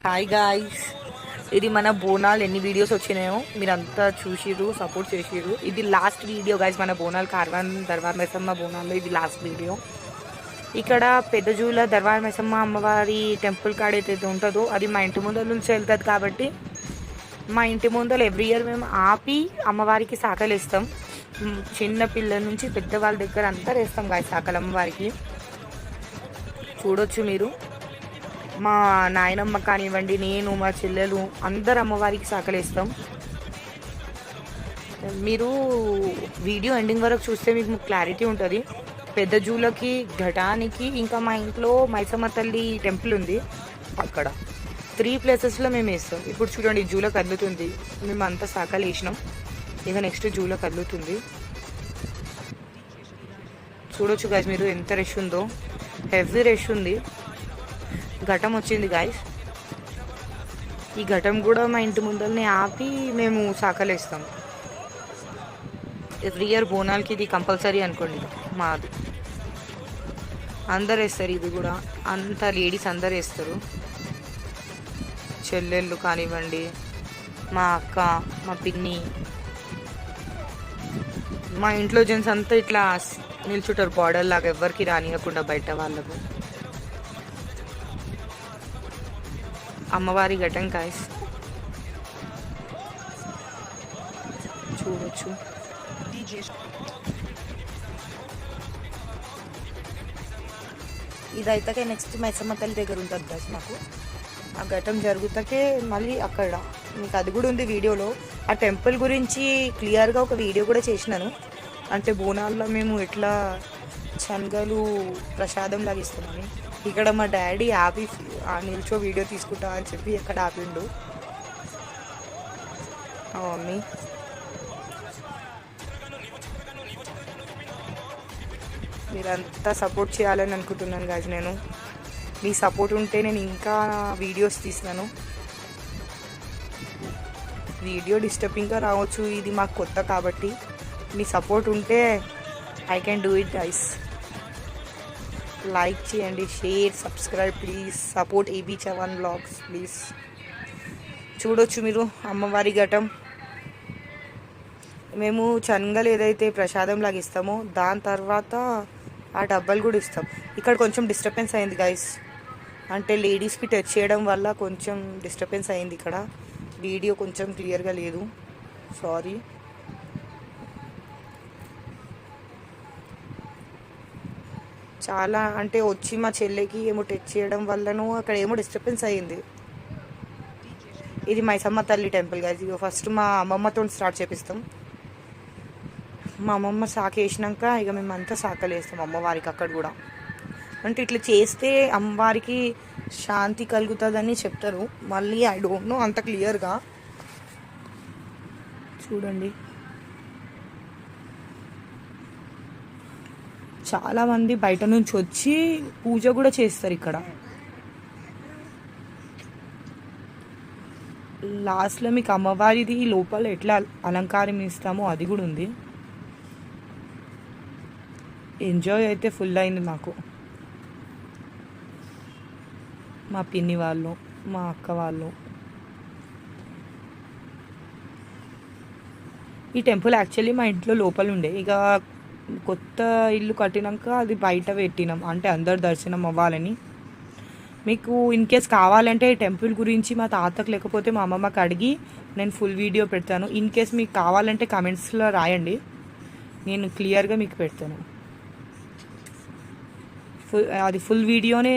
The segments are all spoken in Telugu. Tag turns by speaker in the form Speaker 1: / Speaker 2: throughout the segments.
Speaker 1: హాయ్ గాయ్స్, ఇది మన బోనాలు ఎన్ని వీడియోస్ వచ్చినాయో మీరంతా చూసిర్రు, సపోర్ట్ చేసిర్రు. ఇది లాస్ట్ వీడియో గాయ్స్, మన బోనాలు కార్వాన్ దర్బార్ మైసమ్మ బోనాల్లో ఇది లాస్ట్ వీడియో. ఇక్కడ పెద్దజూల దర్బార్ మైసమ్మ అమ్మవారి టెంపుల్ కాడ ఏదైతే ఉంటుందో అది మా ఇంటి ముందర నుంచి వెళ్తుంది. కాబట్టి మా ఇంటి ముందర ఎవ్రీ ఇయర్ మేము ఆపి అమ్మవారికి సాకలు వేస్తాం. చిన్న పిల్లల నుంచి పెద్దవాళ్ళ దగ్గర అంతా వేస్తాం గాయ సాకలు అమ్మవారికి. చూడొచ్చు మీరు, మా నాయనమ్మ కానివ్వండి, నేను, మా చెల్లెలు అందరు అమ్మవారికి సాకలేస్తాం. మీరు వీడియో ఎండింగ్ వరకు చూస్తే మీకు క్లారిటీ ఉంటుంది. పెద్ద జూలకి, ఘటానికి, ఇంకా మా ఇంట్లో మైసమ్మ తల్లి టెంపుల్ ఉంది. అక్కడ 3 ప్లేసెస్లో మేము వేస్తాం. ఇప్పుడు చూడండి, జూలో కదులుతుంది. మేము అంతా సాకలు వేసినాం. ఇక నెక్స్ట్ జూలో కదులుతుంది. చూడొచ్చు గాయస్ మీరు ఎంత రష్ ఉందో, హెవీ రష్ ఉంది. ఘటం వచ్చింది గాయస్. ఈ ఘటం కూడా మా ఇంటి ముందరనే ఆపి మేము సాకలేస్తాం. ఎవ్రీ ఇయర్ బోనాలకి ఇది కంపల్సరీ అనుకోండి. మాది అందరు వేస్తారు. ఇది కూడా అంత లేడీస్ అందరు వేస్తారు. చెల్లెళ్ళు కానివ్వండి, మా అక్క, మా పిన్ని, మా ఇంట్లో జెంట్స్ అంతా ఇట్లా నిల్చుంటారు బార్డర్ లాగా, ఎవరికి రానియకుండా బయట వాళ్ళకు. అమ్మవారి ఘటం కాయస్ చూడొచ్చు. ఇదైతే నెక్స్ట్ మైసమ్మ తల్లి దగ్గర ఉంటుంది గాయస్. మాకు ఆ ఘటం జరుగుతాకే మళ్ళీ అక్కడ మీకు అది కూడా ఉంది వీడియోలో. ఆ టెంపుల్ గురించి క్లియర్గా ఒక వీడియో కూడా చేసినాను. అంటే బోనాల్లో మేము ఎట్లా శనగలు ప్రసాదం లాగా ఇస్తామని. ఇక్కడ మా డాడీ ఆపి నిల్చో వీడియో తీసుకుంటా అని చెప్పి ఎక్కడ ఆపిండు. మమ్మీ మీరంతా సపోర్ట్ చేయాలని అనుకుంటున్నాను గాజు. నేను మీ సపోర్ట్ ఉంటే నేను ఇంకా వీడియోస్ తీసినాను. వీడియో డిస్టర్బింగ్గా రావచ్చు, ఇది మాకు కొత్త కాబట్టి మీ సపోర్ట్ ఉంటే I can do it guys. Like చేయండి, share, subscribe please. Support AB Chavan blogs please. చూడొచ్చు మీరు అమ్మవారి ఘటం. మేము శనగలు ఏదైతే ప్రసాదం లాగా ఇస్తామో దాని తర్వాత ఆ డబ్బాలు కూడా ఇస్తాం. ఇక్కడ కొంచెం డిస్టర్బెన్స్ అయింది గైస్. అంటే లేడీస్కి టచ్ చేయడం వల్ల కొంచెం డిస్టర్బెన్స్ అయింది. ఇక్కడ వీడియో కొంచెం క్లియర్గా లేదు, సారీ. చాలా అంటే వచ్చి మా చెల్లెకి ఏమో టచ్ చేయడం వల్లనూ అక్కడ ఏమో డిస్టర్బెన్స్ అయ్యింది. ఇది మైసమ్మ తల్లి టెంపుల్ గాయస్. ఇక ఫస్ట్ మా అమ్మమ్మతో స్టార్ట్ చేపిస్తాం. మా అమ్మమ్మ సాకేసినాక ఇక మేమంతా సాకలు వేస్తాం అమ్మవారికి. అక్కడ కూడా అంటే ఇట్లా చేస్తే అమ్మవారికి శాంతి కలుగుతుందని చెప్తారు. మళ్ళీ ఐ డోంట్ నో అంత క్లియర్గా. చూడండి, చాలామంది బయట నుంచి వచ్చి పూజ కూడా చేస్తారు ఇక్కడ. లాస్ట్లో మీకు అమ్మవారిది లోపల ఎట్లా అలంకారం ఇస్తామో అది కూడా ఉంది. ఎంజాయ్ అయితే ఫుల్ అయింది మాకు. మా పిన్ని వాళ్ళు, మా అక్క వాళ్ళు. ఈ టెంపుల్ యాక్చువల్లీ మా ఇంట్లో లోపల ఉండే, ఇక కొత్త ఇల్లు కట్టినాక అది బయట పెట్టినాం. అంటే అందరు దర్శనం అవ్వాలని. మీకు ఇన్ కేస్ కావాలంటే టెంపుల్ గురించి మా తాతకు లేకపోతే మా అమ్మమ్మకి అడిగి నేను ఫుల్ వీడియో పెడతాను. ఇన్ కేస్ మీకు కావాలంటే కామెంట్స్లో రాయండి, నేను క్లియర్గా మీకు పెడతాను. అది ఫుల్ వీడియోనే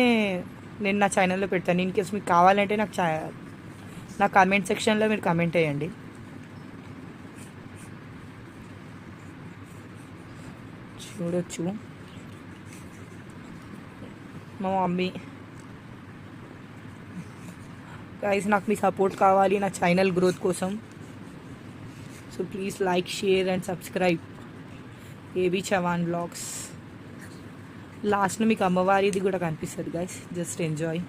Speaker 1: నేను నా ఛానల్లో పెడతాను. ఇన్ కేస్ మీకు కావాలంటే నా కామెంట్ సెక్షన్లో మీరు కామెంట్ వేయండి. చూడొచ్చు మా మమ్మీ గైస్. నాకు మీ సపోర్ట్ కావాలి నా ఛానల్ గ్రోత్ కోసం. So please like, share and subscribe AB Chavan blogs. లాస్ట్లో మీకు అమ్మవారిది కూడా కనిపిస్తుంది గైస్. Just enjoy.